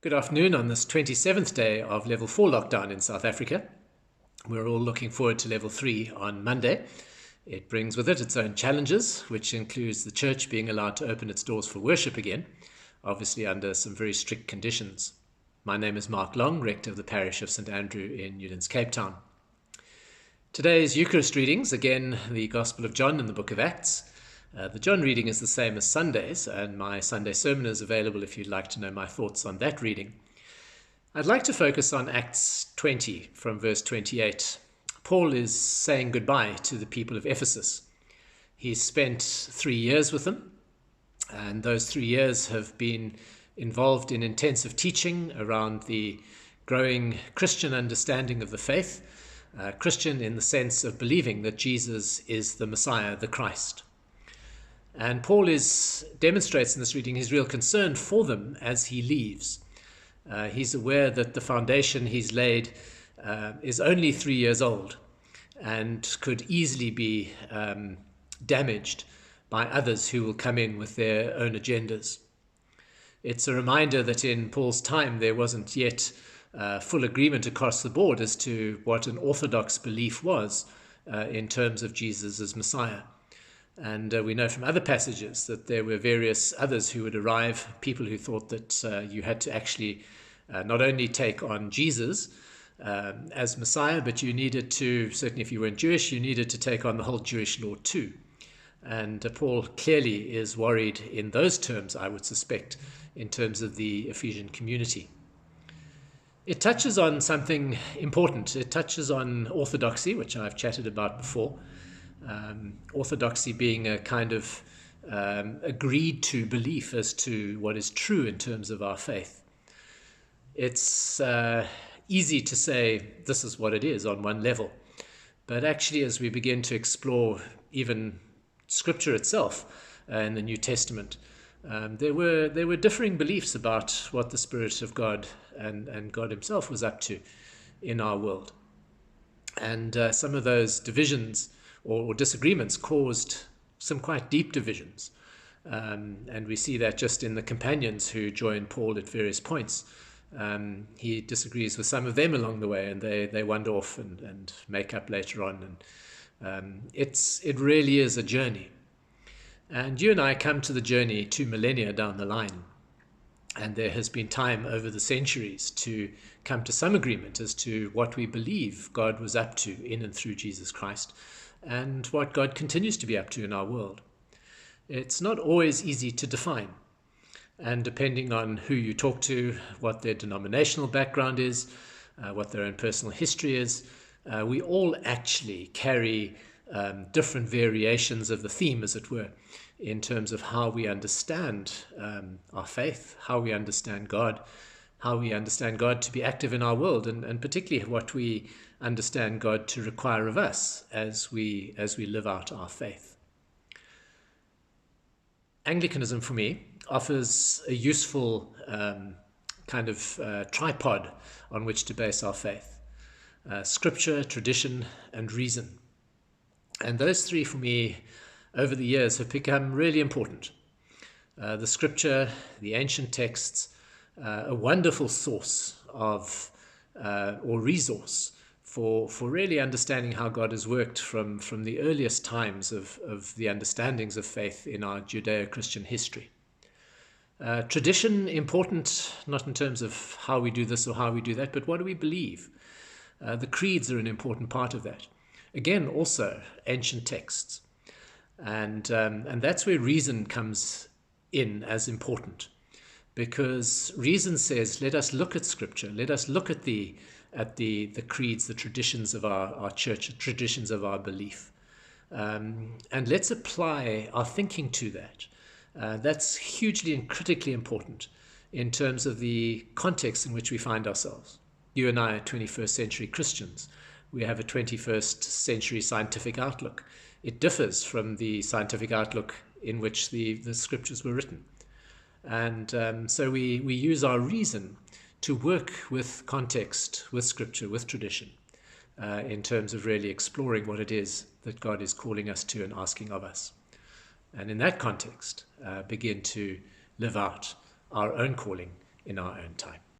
Good afternoon on this 27th day of level 4 lockdown in South Africa. We're all looking forward to level 3 on Monday. It brings with it its own challenges, which includes the church being allowed to open its doors for worship again, obviously under some very strict conditions. My name is Mark Long, rector of the parish of St Andrew in Newlands, Cape Town. Today's Eucharist readings, again the Gospel of John and the book of Acts. The John reading is the same as Sundays, and my Sunday sermon is available if you'd like to know my thoughts on that reading. I'd like to focus on Acts 20 from verse 28. Paul is saying goodbye to the people of Ephesus. He's spent 3 years with them, and those 3 years have been involved in intensive teaching around the growing Christian understanding of the faith, Christian in the sense of believing that Jesus is the Messiah, the Christ. And Paul demonstrates in this reading his real concern for them as he leaves. He's aware that the foundation he's laid is only 3 years old and could easily be damaged by others who will come in with their own agendas. It's a reminder that in Paul's time there wasn't yet full agreement across the board as to what an orthodox belief was in terms of Jesus as Messiah. And we know from other passages that there were various others who would arrive, people who thought that you had to actually not only take on Jesus as Messiah, but you needed to, certainly if you weren't Jewish, you needed to take on the whole Jewish law too. And Paul clearly is worried in those terms, I would suspect, in terms of the Ephesian community. It touches on something important. It touches on orthodoxy, which I've chatted about before. Orthodoxy being a kind of agreed to belief as to what is true in terms of our faith. It's easy to say this is what it is on one level, but actually as we begin to explore even Scripture itself in the New Testament, there were differing beliefs about what the Spirit of God and God himself was up to in our world. And some of those divisions or disagreements caused some quite deep divisions. And we see that just in the companions who join Paul at various points. He disagrees with some of them along the way, and they wander off and make up later on. And it really is a journey. And you and I come to the journey 2 millennia down the line. And there has been time over the centuries to come to some agreement as to what we believe God was up to in and through Jesus Christ, and what God continues to be up to in our world. It's not always easy to define. And depending on who you talk to, what their denominational background is, what their own personal history is, we all actually carry different variations of the theme, as it were, in terms of how we understand our faith, how we understand God, how we understand God to be active in our world, and particularly what we understand God to require of us as we live out our faith. Anglicanism, for me, offers a useful kind of tripod on which to base our faith. Scripture, tradition, and reason. And those three, for me, over the years have become really important. The Scripture, the ancient texts, a wonderful source of or resource for really understanding how God has worked from the earliest times of the understandings of faith in our Judeo-Christian history. Tradition, important not in terms of how we do this or how we do that, but what do we believe? The creeds are an important part of that. Again, also ancient texts. And that's where reason comes in as important. Because reason says, let us look at Scripture, let us look at the creeds, the traditions of our church, the traditions of our belief. And let's apply our thinking to that. That's hugely and critically important in terms of the context in which we find ourselves. You and I are 21st century Christians. We have a 21st century scientific outlook. It differs from the scientific outlook in which the Scriptures were written. And so we use our reason to work with context, with Scripture, with tradition, in terms of really exploring what it is that God is calling us to and asking of us. And in that context, begin to live out our own calling in our own time.